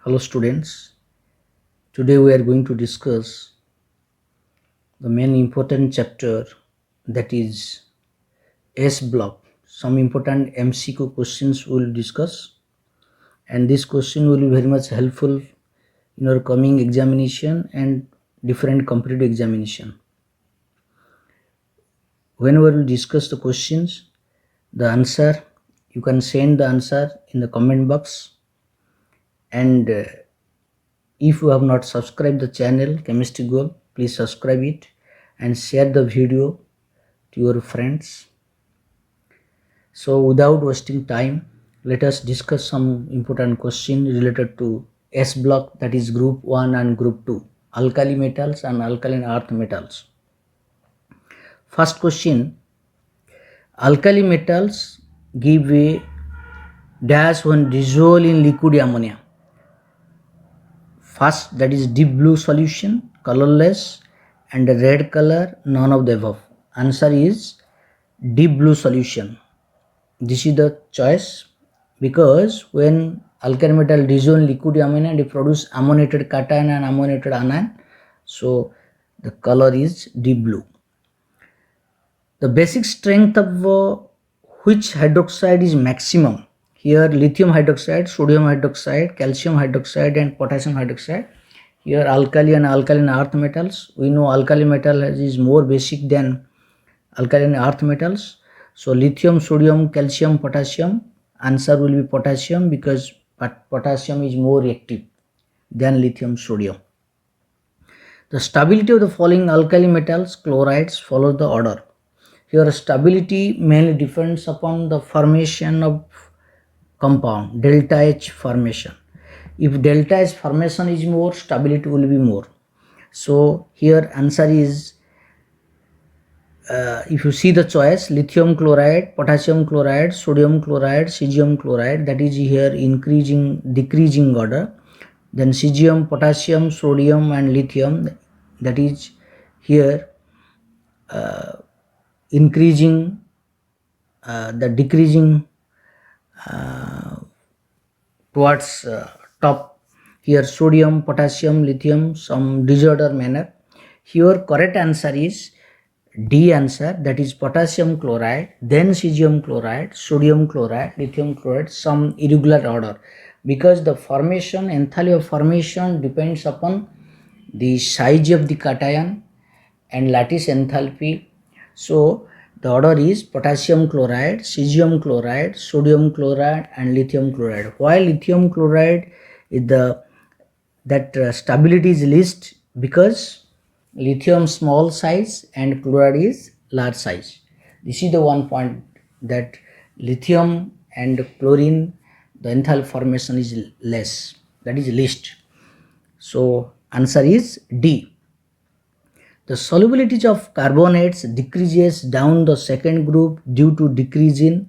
Hello students, today we are going to discuss the main important chapter, that is S-Block. Some important MCQ questions we will discuss, and this question will be very much helpful in your coming examination and different competitive examination. When we will discuss the questions, the answer, you can send the answer in the comment box, and if you have not subscribed the channel Chemistry Goal, please subscribe it and share the video to your friends. So without wasting time, let us discuss some important question related to S block, that is group 1 and group 2, alkali metals and alkaline earth metals. First question, alkali metals give a dash when dissolved in liquid ammonia. First, that is deep blue solution, colorless, and a red color, none of the above. Answer is deep blue solution. This is the choice, because when alkali metal dissolve in liquid ammonia, they produce ammoniated cation and ammoniated anion. So the color is deep blue. The basic strength of which hydroxide is maximum? Here lithium hydroxide, sodium hydroxide, calcium hydroxide and potassium hydroxide. Here alkali and alkaline earth metals. We know alkali metal is more basic than alkaline earth metals. So lithium, sodium, calcium, potassium. Answer will be potassium, because potassium is more active than lithium, sodium. The stability of the following alkali metals chlorides follows the order. Here stability mainly depends upon the formation of compound, delta H formation. If delta H formation is more, stability will be more. So here answer is, if you see the choice, lithium chloride, potassium chloride, sodium chloride, cesium chloride, that is here decreasing order. Then cesium, potassium, sodium and lithium, that is here increasing, the decreasing towards top. Here sodium, potassium, lithium, some disorder manner. Here correct answer is D answer, that is potassium chloride, then cesium chloride, sodium chloride, lithium chloride, some irregular order, because the formation, enthalpy of formation depends upon the size of the cation and lattice enthalpy. So the order is potassium chloride, cesium chloride, sodium chloride and lithium chloride. Why lithium chloride is that stability is least? Because lithium small size and chloride is large size. This is the one point, that lithium and chlorine, the enthalpy formation is less, that is least. So answer is D. The solubilities of carbonates decreases down the second group due to decrease in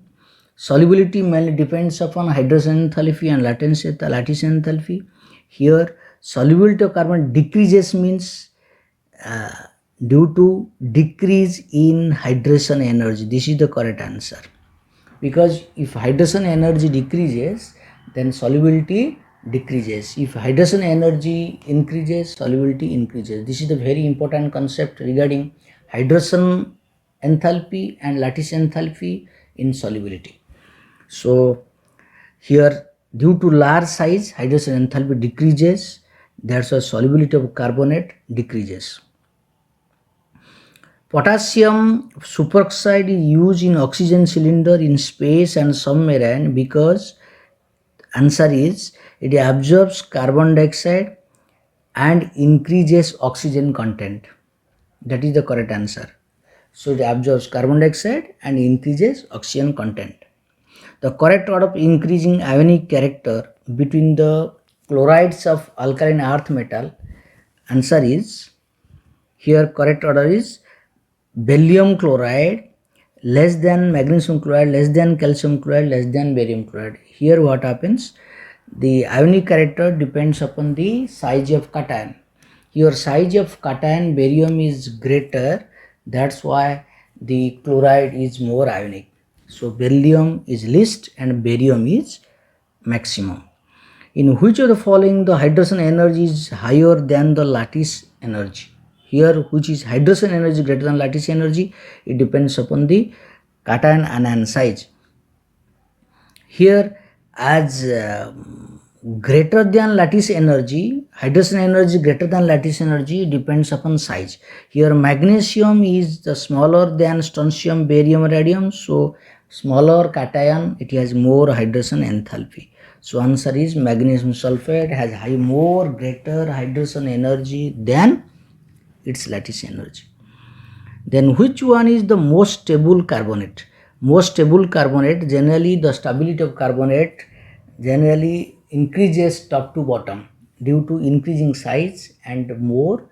solubility, mainly depends upon hydrogen enthalpy and lattice enthalpy. Here solubility of carbon decreases means due to decrease in hydration energy. This is the correct answer, because if hydration energy decreases, then solubility decreases. If hydration energy increases, solubility increases. This is the very important concept regarding hydration enthalpy and lattice enthalpy in solubility. So here due to large size, hydration enthalpy decreases, that's why solubility of carbonate decreases. Potassium superoxide is used in oxygen cylinder in space and submarine, because answer is it absorbs carbon dioxide and increases oxygen content. That is the correct answer. So it absorbs carbon dioxide and increases oxygen content. The correct order of increasing ionic character between the chlorides of alkaline earth metal, answer is, here correct order is beryllium chloride less than magnesium chloride, less than calcium chloride, less than barium chloride. Here what happens, the ionic character depends upon the size of cation. Your size of cation barium is greater, that's why the chloride is more ionic. So beryllium is least and barium is maximum. In which of the following the hydrogen energy is higher than the lattice energy? Here, which is hydrogen energy greater than lattice energy? It depends upon the cation anion size. Here, as greater than lattice energy, hydrogen energy greater than lattice energy depends upon size. Here, magnesium is the smaller than strontium, barium, radium. So, smaller cation, it has more hydrogen enthalpy. So, answer is magnesium sulfate has more greater hydrogen energy than its lattice energy. Then which one is the most stable carbonate? Most stable carbonate, generally the stability of carbonate generally increases top to bottom due to increasing size and more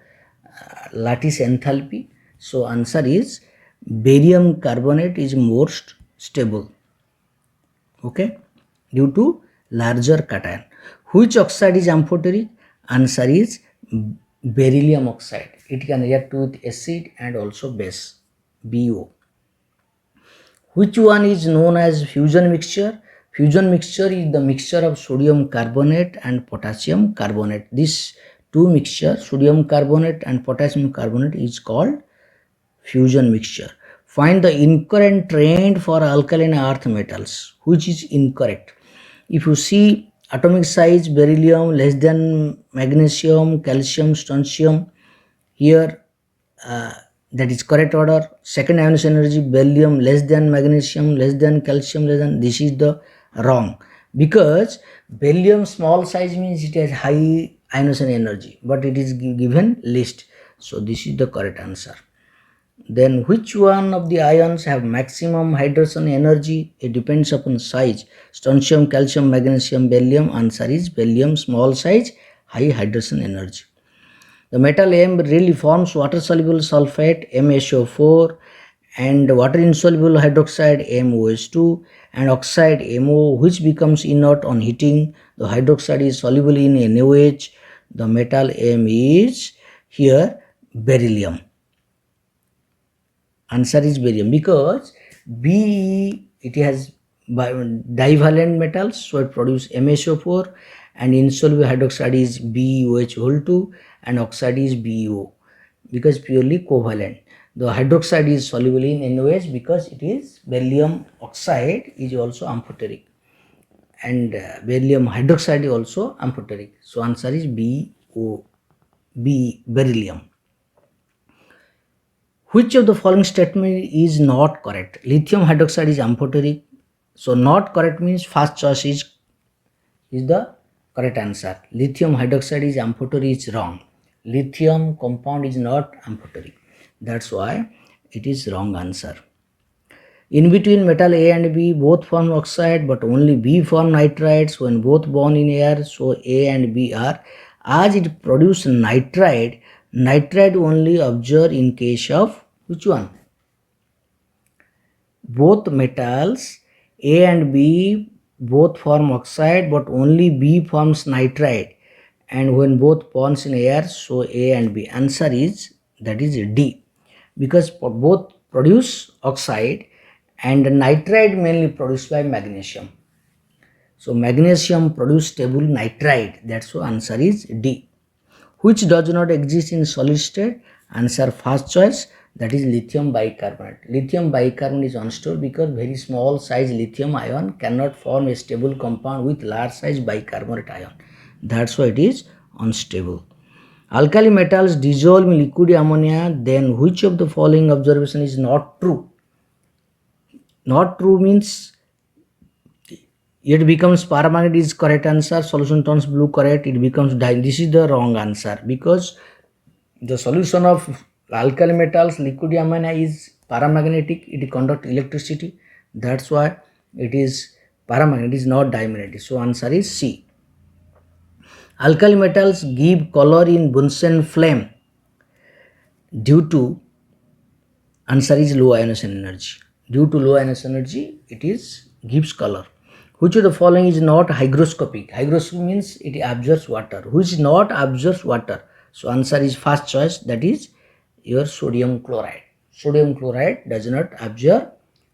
lattice enthalpy. So answer is barium carbonate is most stable, okay, due to larger cation. Which oxide is amphoteric? Answer is beryllium oxide. It can react with acid and also base, BO. Which one is known as fusion mixture? Fusion mixture is the mixture of sodium carbonate and potassium carbonate. This two mixture, sodium carbonate and potassium carbonate, is called fusion mixture. Find the incorrect trend for alkaline earth metals. Which is incorrect? If you see atomic size, beryllium less than magnesium, calcium, strontium, here that is correct order. Second ionization energy, beryllium less than magnesium, less than calcium, less than, this is the wrong, because beryllium small size means it has high ionization energy, but it is given least. So this is the correct answer. Then which one of the ions have maximum hydrogen energy? It depends upon size. Strontium, calcium, magnesium, beryllium. Answer is beryllium, small size, high hydrogen energy. The metal M really forms water soluble sulfate MSO4 and water insoluble hydroxide MOS2 and oxide MO, which becomes inert on heating. The hydroxide is soluble in NaOH. The metal M is here beryllium. Answer is barium, because Be, it has divalent metals, so it produces MSO4, and insoluble hydroxide is BeOH2 and oxide is BeO, because purely covalent. The hydroxide is soluble in NaOH because it is beryllium oxide is also amphoteric, and beryllium hydroxide is also amphoteric. So answer is BO, beryllium. Which of the following statement is not correct? Lithium hydroxide is amphoteric. So not correct means first choice is the correct answer. Lithium hydroxide is amphoteric is wrong. Lithium compound is not amphoteric. That's why it is wrong answer. In between metal A and B both form oxide, but only B form nitrides when both bond in air. So A and B are, as it produce nitride, nitride only observe in case of which one? Both metals A and B both form oxide, but only B forms nitride, and when both bonds in air, so A and B. Answer is, that is D, because both produce oxide and nitride mainly produced by magnesium. So magnesium produce stable nitride. That's why answer is D. Which does not exist in solid state? Answer first choice, that is lithium bicarbonate. Lithium bicarbonate is unstable because very small size lithium ion cannot form a stable compound with large size bicarbonate ion. That's why it is unstable. Alkali metals dissolve in liquid ammonia. Then which of the following observation is not true? Not true means it becomes paramagnetic is correct answer. Solution turns blue, correct. It becomes this is the wrong answer, because the solution of alkali metals liquid ammonia is paramagnetic. It conducts electricity. That's why it is paramagnetic. It is not dimagnetic. So answer is C. Alkali metals give color in Bunsen flame due to, answer is low ionization energy. Due to low ionization energy, it is gives color. Which of the following is not hygroscopic? Hygroscopic means it absorbs water. Which not absorbs water? So answer is first choice, that is your sodium chloride. Sodium chloride does not absorb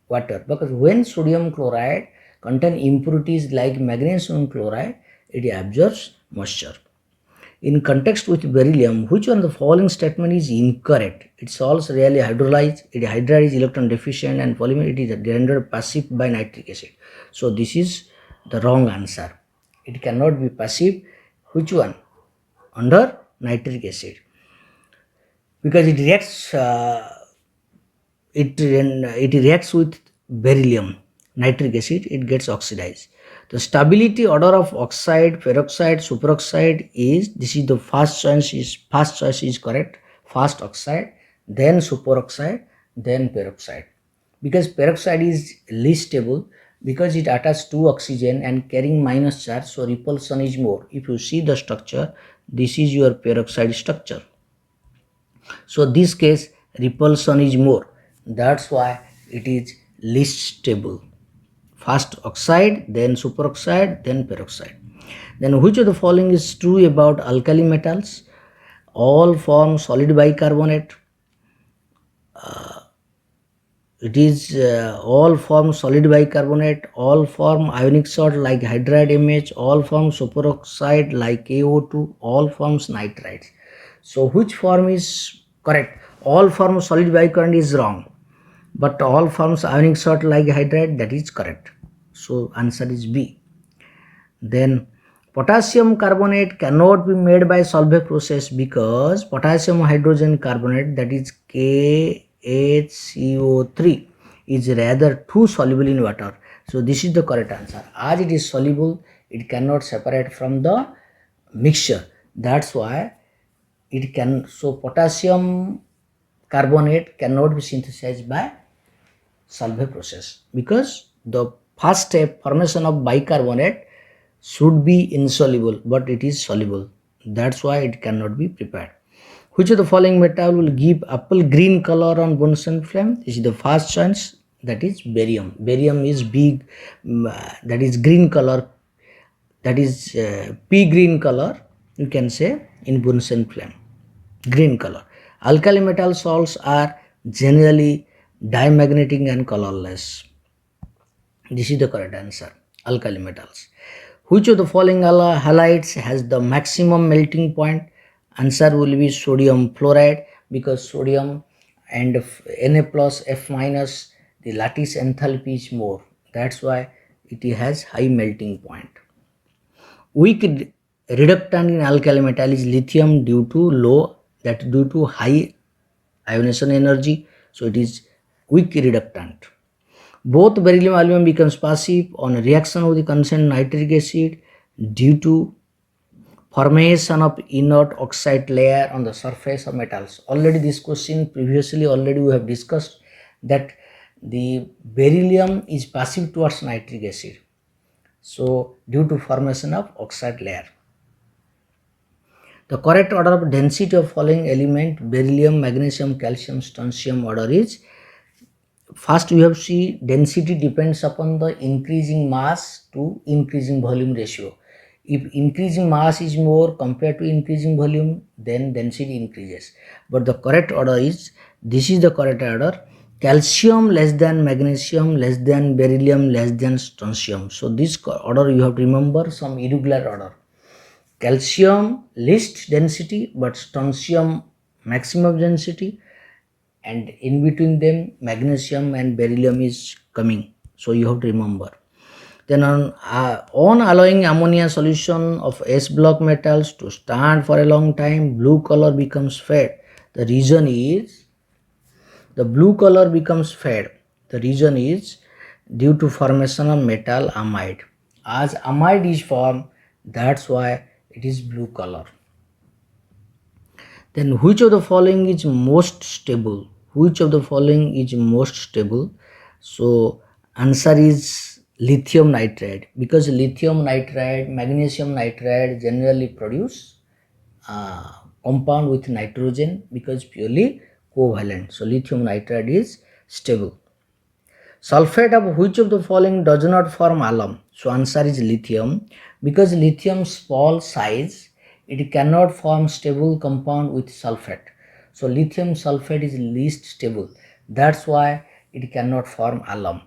water, because when sodium chloride contain impurities like magnesium chloride, it absorbs moisture. In context with beryllium, which one of the following statement is incorrect? It solves rarely hydrolyzed, it hydride is electron deficient, and polymer it is rendered passive by nitric acid. So this is the wrong answer. It cannot be passive. Which one? Under nitric acid, because it reacts it reacts with beryllium nitric acid, it gets oxidized. The stability order of oxide, peroxide, superoxide is, this is the first choice is correct. First oxide, then superoxide, then peroxide. Because peroxide is least stable, because it attaches two oxygen and carrying minus charge, so repulsion is more. If you see the structure, this is your peroxide structure. So this case repulsion is more, that's why it is least stable. First oxide, then superoxide, then peroxide. Then which of the following is true about alkali metals? All form solid bicarbonate. It is all form solid bicarbonate, all form ionic salt like hydride MH, all form superoxide like AO2, all forms nitrides. So which form is correct? All form solid bicarbonate is wrong, but all forms ionic salt like hydride, that is correct. So answer is B. Then potassium carbonate cannot be made by solvent process because potassium hydrogen carbonate, that is KHCO3, is rather too soluble in water. So this is the correct answer. As it is soluble, it cannot separate from the mixture. That's why it can. So potassium carbonate cannot be synthesized by solvent process because the first step, formation of bicarbonate, should be insoluble, but it is soluble. That's why it cannot be prepared. Which of the following metal will give apple green color on Bunsen flame? This is the first choice, that is barium. Barium is big, that is green color, that is pea green color, you can say, in Bunsen flame. Green color. Alkali metal salts are generally diamagnetic and colorless. This is the correct answer. Alkali metals. Which of the following halides has the maximum melting point? Answer will be sodium fluoride, because sodium and Na plus F minus, the lattice enthalpy is more. That's why it has high melting point. Weak reductant in alkali metal is lithium due to high ionization energy. So it is weak reductant. Both beryllium aluminum becomes passive on reaction with the constant nitric acid due to formation of inert oxide layer on the surface of metals. Already this question previously we have discussed that the beryllium is passive towards nitric acid. So due to formation of oxide layer. The correct order of density of following element beryllium, magnesium, calcium, strontium order is, first we have see density depends upon the increasing mass to increasing volume ratio. If increasing mass is more compared to increasing volume, then density increases. But the correct order is, this is the correct order: calcium less than magnesium, less than beryllium, less than strontium. So this order you have to remember, some irregular order. Calcium least density, but strontium maximum density, and in between them magnesium and beryllium is coming. So you have to remember. Then on allowing ammonia solution of S-block metals to stand for a long time, blue color becomes fade. The reason is, the blue color becomes fade. The reason is due to formation of metal amide. As amide is formed, that's why it is blue color. Then which of the following is most stable? Which of the following is most stable? So answer is lithium nitride, because lithium nitride, magnesium nitride generally produce compound with nitrogen because purely covalent. So lithium nitride is stable. Sulfate of which of the following does not form alum? So answer is lithium, because lithium small size, it cannot form stable compound with sulfate. So lithium sulfate is least stable. That's why it cannot form alum.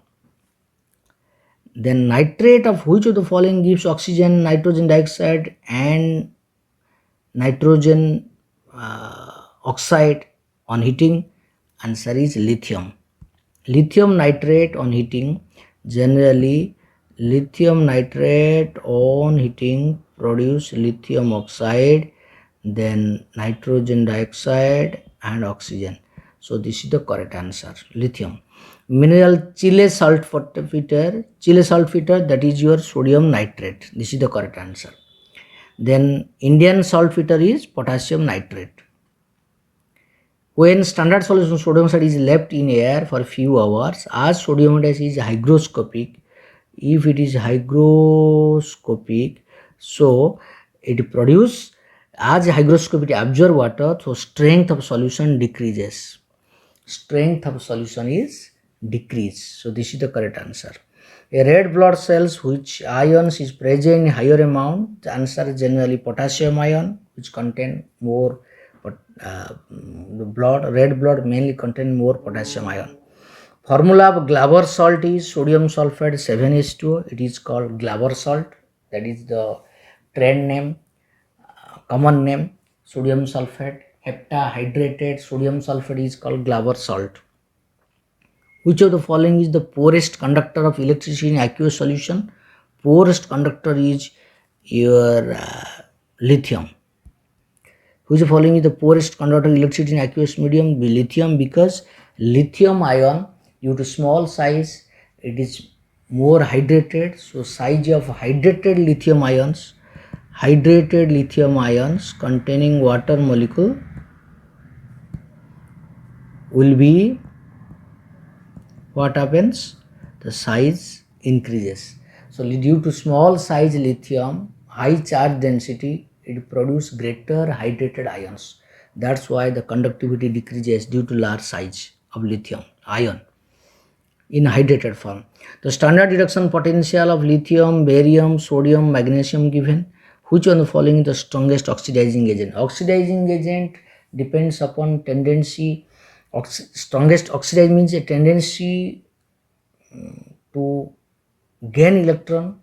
Then nitrate of which of the following gives oxygen, nitrogen dioxide and nitrogen oxide on heating? Answer is lithium. Lithium nitrate on heating, generally lithium nitrate on heating produce lithium oxide, then nitrogen dioxide and oxygen. So this is the correct answer, lithium. Mineral Chile saltpeter, that is your sodium nitrate. This is the correct answer. Then Indian saltpeter is potassium nitrate. When standard solution sodium oxide is left in air for a few hours, as sodium oxide is hygroscopic, if it is hygroscopic, so it produce, as hygroscopic absorb water, so strength of solution decreases. Strength of solution is decreased. So this is the correct answer. A red blood cells which ions is present in higher amount, the answer is generally potassium ion, which contain more, but red blood mainly contain more potassium ion. Formula of Glauber salt is sodium sulfate 7H2O. It is called Glauber salt. That is the trend name, common name, sodium sulfate. Heptahydrated sodium sulfate is called Glauber salt. Which of the following is the poorest conductor of electricity in aqueous solution? Poorest conductor is your lithium. Which of the following is the poorest conductor of electricity in aqueous medium? Be lithium, because lithium ion, due to small size, it is more hydrated. So size of hydrated lithium ions containing water molecule will be, what happens? The size increases. So due to small size lithium, high charge density, it produces greater hydrated ions. That's why the conductivity decreases due to large size of lithium ion in hydrated form. The standard reduction potential of lithium, barium, sodium, magnesium given. Which one of the following is the strongest oxidizing agent? Oxidizing agent depends upon tendency. Strongest oxidizing means a tendency to gain electron.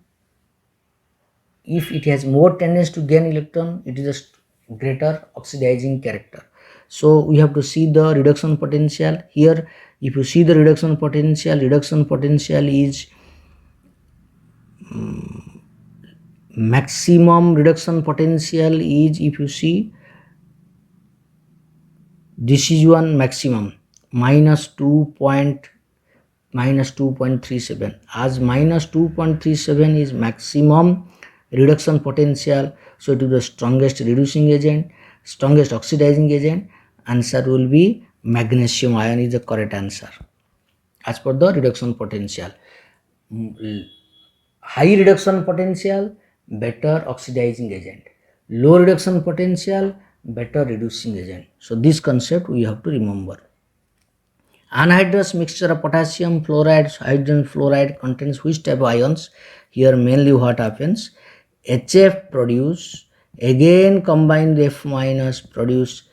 If it has more tendency to gain electron, it is a greater oxidizing character. So we have to see the reduction potential here. If you see the reduction potential is maximum reduction potential is, if you see, this is one maximum minus 2.37, as minus 2.37 is maximum reduction potential, so it is the strongest reducing agent, strongest oxidizing agent. Answer will be magnesium ion is the correct answer as per the reduction potential. High reduction potential, better oxidizing agent. Low reduction potential, better reducing agent. So this concept we have to remember. Anhydrous mixture of potassium fluoride, hydrogen fluoride contains which type of ions? Here mainly what happens? HF produce, again combine the F minus, produce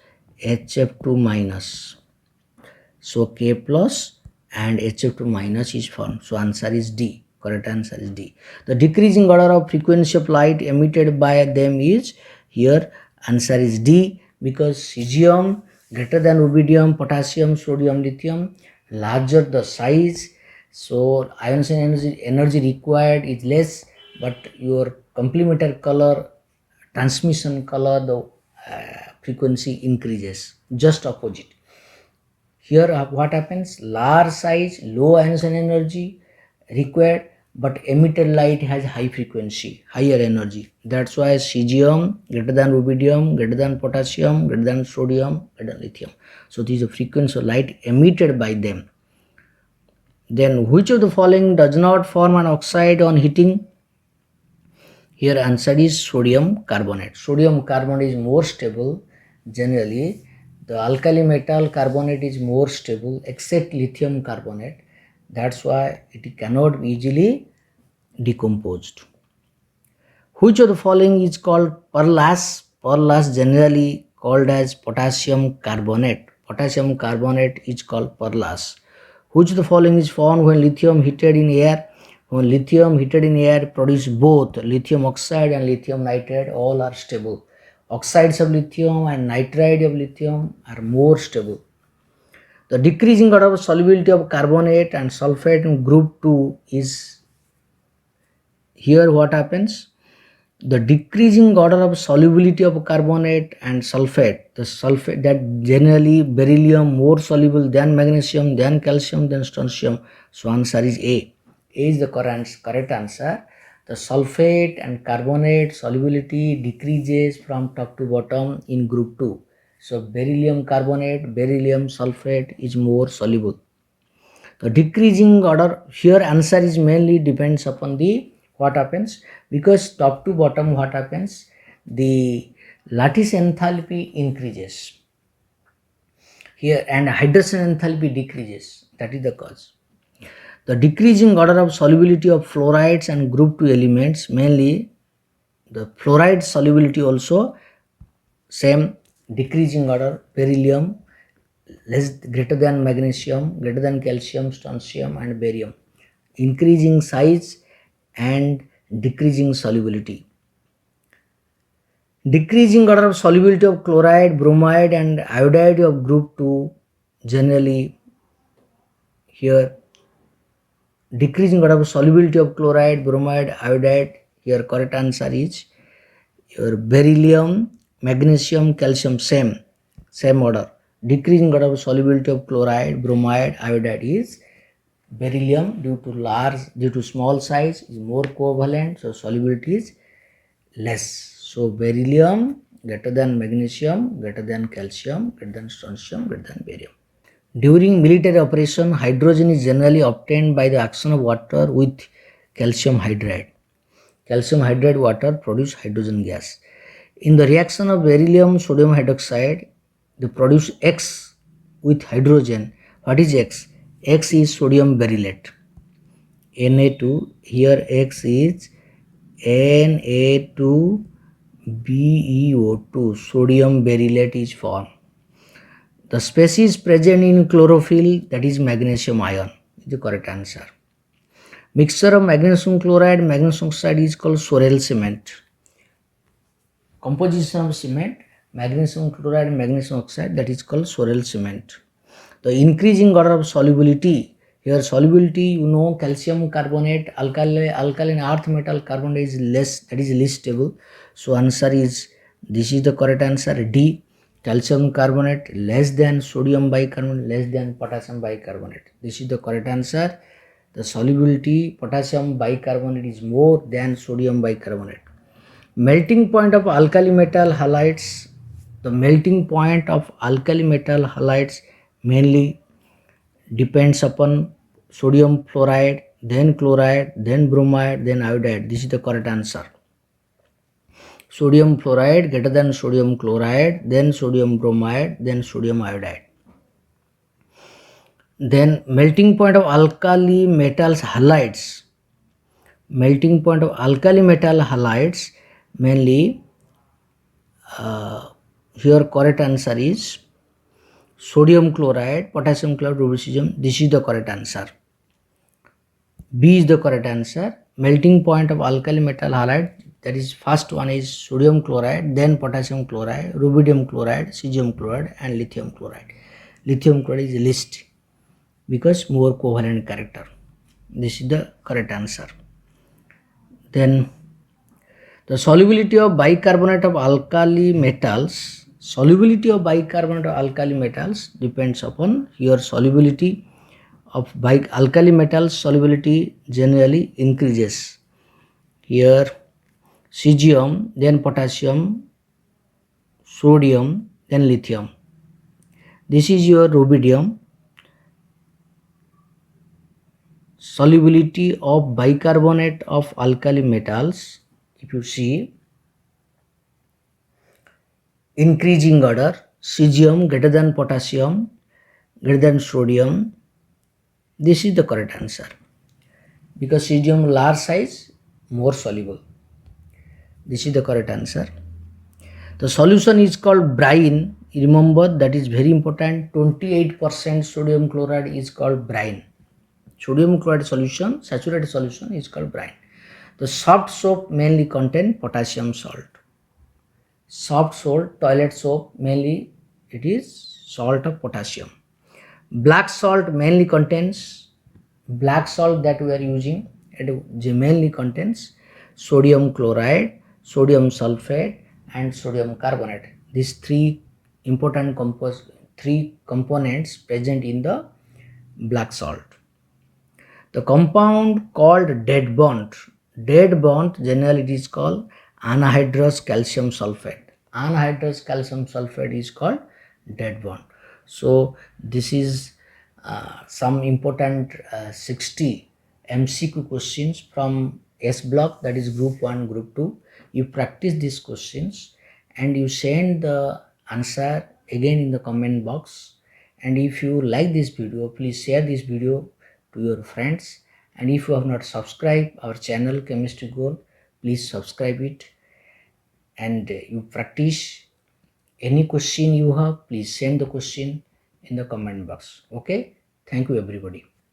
HF2 minus. So K plus and HF2 minus is formed. So answer is D. Correct answer is D. The decreasing order of frequency of light emitted by them is, here answer is D, because cesium greater than rubidium, potassium, sodium, lithium, larger the size, so ionization energy required is less, but your complementary color, transmission color, the frequency increases. Just opposite. Here what happens? Large size, low ionization energy required, but emitted light has high frequency, higher energy. That's why cesium greater than rubidium, greater than potassium, greater than sodium, greater than lithium. So this is the frequency of light emitted by them. Then which of the following does not form an oxide on heating? Here answer is sodium carbonate. Sodium carbonate is more stable. Generally the alkali metal carbonate is more stable except lithium carbonate. That's why it cannot be easily decomposed. Which of the following is called perlase? Perlase generally called as potassium carbonate. Potassium carbonate is called perlase. Which of the following is formed when lithium heated in air? When lithium heated in air produce both lithium oxide and lithium nitride, all are stable. Oxides of lithium and nitride of lithium are more stable. The decreasing order of solubility of carbonate and sulfate in group 2 is here what happens. The decreasing order of solubility of carbonate and sulfate, the sulfate that generally beryllium more soluble than magnesium, than calcium, than strontium. So answer is A. A is the correct answer. The sulfate and carbonate solubility decreases from top to bottom in group 2. So beryllium carbonate, beryllium sulfate is more soluble. The decreasing order here answer is mainly depends upon the what happens, because top to bottom what happens, the lattice enthalpy increases here and hydration enthalpy decreases. That is the cause. The decreasing order of solubility of fluorides and group 2 elements, mainly the fluoride solubility also same decreasing order, beryllium greater than magnesium, greater than calcium, strontium and barium, increasing size and decreasing solubility. Decreasing order of solubility of chloride, bromide and iodide of group 2, generally here decreasing order of solubility of chloride, bromide, iodide, here correct answer is your beryllium, magnesium, calcium, same order. Decreasing order of solubility of chloride, bromide, iodide is beryllium due to small size is more covalent, so solubility is less. So beryllium greater than magnesium, greater than calcium, greater than strontium, greater than barium. During military operation, hydrogen is generally obtained by the action of water with calcium hydride. Calcium hydride water produce hydrogen gas. In the reaction of beryllium sodium hydroxide, they produce X with hydrogen. What is X? X is sodium berylate. Na2, here X is Na2BeO2, sodium berylate is formed. The species present in chlorophyll, that is magnesium ion, is the correct answer. Mixture of magnesium chloride and magnesium oxide is called Sorel cement. Composition of cement, magnesium chloride and magnesium oxide, that is called Sorel cement. The increasing order of solubility, here solubility, calcium carbonate, alkaline earth metal carbonate is less, that is least stable. So answer is, this is the correct answer, D. Calcium carbonate less than sodium bicarbonate, less than potassium bicarbonate. This is the correct answer. The solubility potassium bicarbonate is more than sodium bicarbonate. Melting point of alkali metal halides. The melting point of alkali metal halides mainly depends upon sodium fluoride, then chloride, then bromide, then iodide. This is the correct answer. Sodium fluoride greater than sodium chloride, then sodium bromide, then sodium iodide. Then melting point of alkali metals halides. Melting point of alkali metal halides mainly here correct answer is sodium chloride, potassium chloride, rubidium. This is the correct answer. B is the correct answer. Melting point of alkali metal halide, that is first one is sodium chloride, then potassium chloride, rubidium chloride, cesium chloride and lithium chloride. Lithium chloride is least because more covalent character. This is the correct answer. Then the solubility of bicarbonate of alkali metals, depends upon your solubility of alkali metals, solubility generally increases. Here cesium, then potassium, sodium, then lithium. This is your rubidium. Solubility of bicarbonate of alkali metals, if you see, increasing order, cesium greater than potassium, greater than sodium. This is the correct answer because cesium large size, more soluble. This is the correct answer. The solution is called brine. Remember, that is very important. 28% sodium chloride is called brine. Sodium chloride solution, saturated solution is called brine. The soft soap mainly contain potassium salt. Soft salt, toilet soap, mainly it is salt of potassium. Black salt mainly contains, black salt that we are using, it mainly contains sodium chloride, sodium sulfate and sodium carbonate. These three components present in the black salt. The compound called dead bond generally it is called anhydrous calcium sulfate. Anhydrous calcium sulfate is called dead bond. So this is some important 60 MCQ questions from S-Block, that is group 1, group 2. You practice these questions and you send the answer again in the comment box. And if you like this video, please share this video to your friends. And if you have not subscribed our channel Chemistry Goal, please subscribe it. And you practice any question you have, please send the question in the comment box. Okay, thank you everybody.